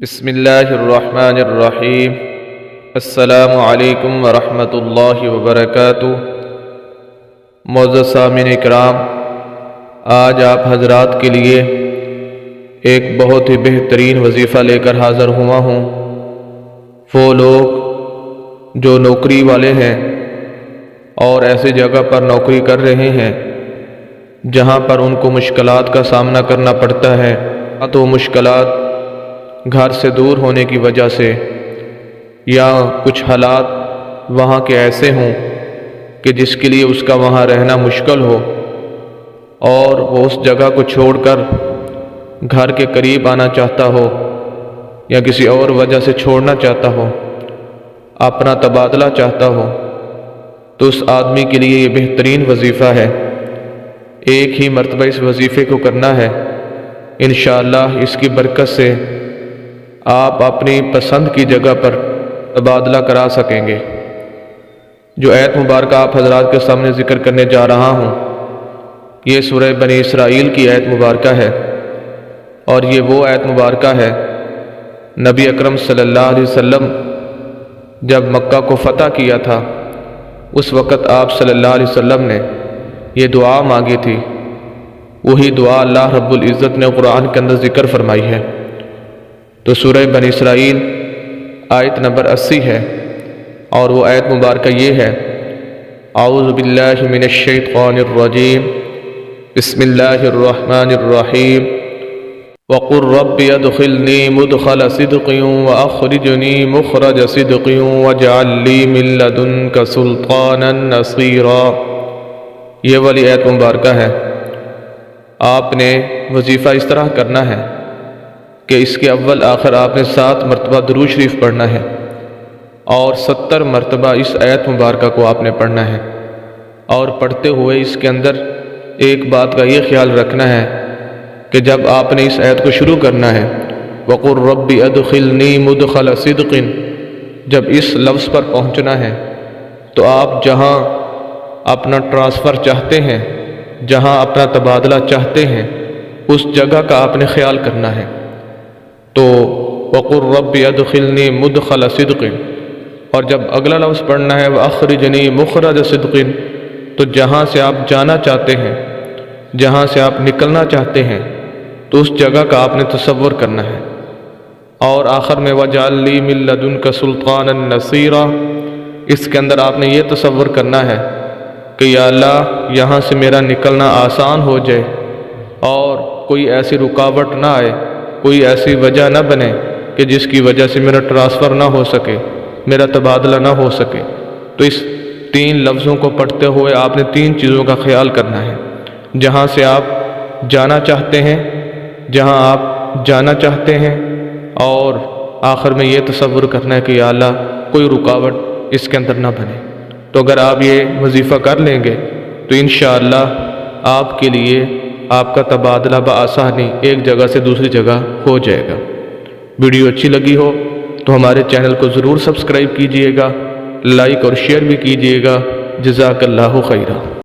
بسم اللہ الرحمن الرحیم۔ السلام علیکم ورحمۃ اللہ وبرکاتہ۔ معزز سامعین اکرام، آج آپ حضرات کے لیے ایک بہت ہی بہترین وظیفہ لے کر حاضر ہوا ہوں۔ وہ لوگ جو نوکری والے ہیں اور ایسی جگہ پر نوکری کر رہے ہیں جہاں پر ان کو مشکلات کا سامنا کرنا پڑتا ہے، تو مشکلات گھر سے دور ہونے کی وجہ سے یا کچھ حالات وہاں کے ایسے ہوں کہ جس کے لیے اس کا وہاں رہنا مشکل ہو اور وہ اس جگہ کو چھوڑ کر گھر کے قریب آنا چاہتا ہو یا کسی اور وجہ سے چھوڑنا چاہتا ہو، اپنا تبادلہ چاہتا ہو، تو اس آدمی کے لیے یہ بہترین وظیفہ ہے۔ ایک ہی مرتبہ اس وظیفے کو کرنا ہے، انشاءاللہ اس کی برکت سے آپ اپنی پسند کی جگہ پر تبادلہ کرا سکیں گے۔ جو آیت مبارکہ آپ حضرات کے سامنے ذکر کرنے جا رہا ہوں، یہ سورہ بنی اسرائیل کی آیت مبارکہ ہے، اور یہ وہ آیت مبارکہ ہے نبی اکرم صلی اللہ علیہ وسلم جب مکہ کو فتح کیا تھا، اس وقت آپ صلی اللہ علیہ وسلم نے یہ دعا مانگی تھی۔ وہی دعا اللہ رب العزت نے قرآن کے اندر ذکر فرمائی ہے۔ تو سورہ بنی اسرائیل آیت نمبر 80 ہے، اور وہ آیت مبارکہ یہ ہے: اعوذ باللہ من الشیطان الرجیم، بسم اللہ الرحمن الرحیم، وقل رب ادخلنی مدخل صدق واخرجنی مخرج صدق واجعل لی من لدنک سلطانا نصیرا۔ یہ والی آیت مبارکہ ہے۔ آپ نے وظیفہ اس طرح کرنا ہے کہ اس کے اول آخر آپ نے 7 مرتبہ درود شریف پڑھنا ہے، اور 70 مرتبہ اس آیت مبارکہ کو آپ نے پڑھنا ہے، اور پڑھتے ہوئے اس کے اندر ایک بات کا یہ خیال رکھنا ہے کہ جب آپ نے اس آیت کو شروع کرنا ہے، وَقُلْ رَبِّ أَدْخِلْنِي مُدْخَلَ صِدْقٍ، جب اس لفظ پر پہنچنا ہے تو آپ جہاں اپنا ٹرانسفر چاہتے ہیں، جہاں اپنا تبادلہ چاہتے ہیں، اس جگہ کا آپ نے خیال کرنا ہے۔ تو وَقُلْ رَبِّ أَدْخِلْنِي مُدْخَلَ صِدْقٍ، اور جب اگلا لفظ پڑھنا ہے وَأَخْرِجْنِي مُخْرَجَ صِدْقٍ، تو جہاں سے آپ جانا چاہتے ہیں، جہاں سے آپ نکلنا چاہتے ہیں، تو اس جگہ کا آپ نے تصور کرنا ہے۔ اور آخر میں وَاجْعَل لِّي مِن لَّدُنكَ سُلْطَانًا نَصِيرًا، اس کے اندر آپ نے یہ تصور کرنا ہے کہ یا اللہ یہاں سے میرا نکلنا آسان ہو جائے، اور کوئی ایسی رکاوٹ نہ آئے، کوئی ایسی وجہ نہ بنے کہ جس کی وجہ سے میرا ٹرانسفر نہ ہو سکے، میرا تبادلہ نہ ہو سکے۔ تو اس 3 لفظوں کو پڑھتے ہوئے آپ نے 3 چیزوں کا خیال کرنا ہے: جہاں سے آپ جانا چاہتے ہیں، جہاں آپ جانا چاہتے ہیں، اور آخر میں یہ تصور کرنا ہے کہ یا اللہ کوئی رکاوٹ اس کے اندر نہ بنے۔ تو اگر آپ یہ وظیفہ کر لیں گے تو انشاءاللہ آپ کے لیے آپ کا تبادلہ بآسانی ایک جگہ سے دوسری جگہ ہو جائے گا۔ ویڈیو اچھی لگی ہو تو ہمارے چینل کو ضرور سبسکرائب کیجئے گا، لائک اور شیئر بھی کیجئے گا۔ جزاک اللہ خیرہ۔